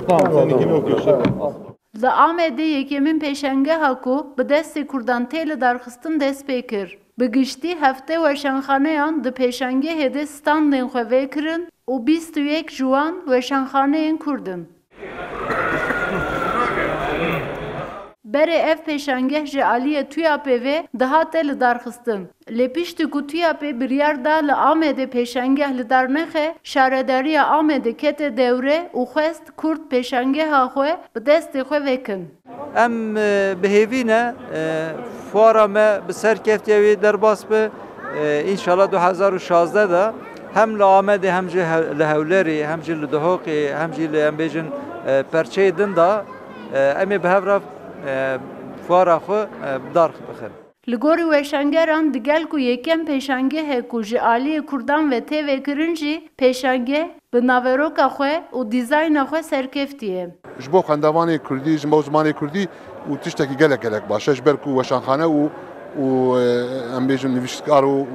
Tamam, seninkini okuyorsun. Li Amedê yekemîn pêşengeha ku bi destê Kurdan tê li darxistin dest pê kir. Bi giştî heftê weşanxaneyan di pêşengehê de standên xwe vêkirin û 21 ji wan weşanxaneyên Kurd in. Berê ev pêşengeh ji aliyê Tuyapê ve dihate li darxistin. Lê piştî ku Tuyapê biryar da li Amedê pêşengeh li dar nexe, şaredariya Amedê kete dewre û xwest Kurd pêşengeha xwe bi destê xwe vekin. Em bihêvîne fuara me bi serkeftiya wê derbas be înşallah 2016 da hem li Amedê hem jî li Hewlêrê hem jî li Duhokê hem jî li em bêjin Perçeyê din da em ê bi hev re fuara xwe dar bixin. Li gorî weşangeran digel ku yekem pêşengehê ku ji aliyê Kurdan ve tê vekirin jî pêşengeh bi naveroka xwe û dîzayna xwe serkeftî ye. Ji bo xendevanê Kurdî, ji bo zimanê Kurdî û tiştekî gelek baş e ji ber ku weşanxane û em bêjin nivîştkar û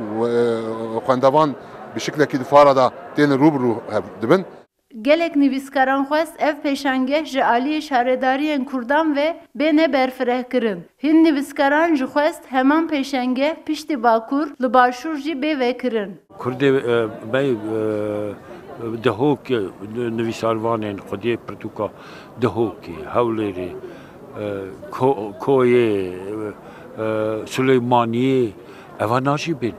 xendevan bi şiklekî di fara da tên rûbirû hev dibin. Gelek nivîskaran xwest ev pêşengeh ji aliyê şaredariyên Kurdan ve bêne berfireh kirin. Hin nivîskaran jî xwest heman pêşengeh piştî Bakur li başûr jî bê vekirin. Kurdê me Duhokê nivîsarvanên Xwediyê pirtûka Duhokê, Hewlêrê, Koyê, Süleymaniyê evan najibin.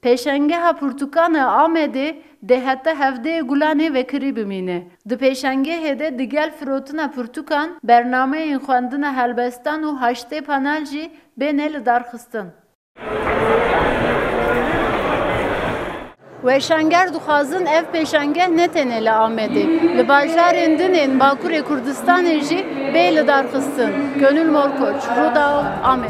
Pêşengeha Pirtûkana Amedê dê heta hevdeyê gulanê vekirî bimîne. Di pêşengehê de digel firotina pirtûkan, bernameyên xwendina helbestan û heştê panel jî bêne li darxistin. Weşanger dixwazin ev pêşengeh netene li Amedê. Li bajarên dinên Bakurê Kurdistanê jî bê li darxistin. Gönül Morkoç, Rûdawê, Amed.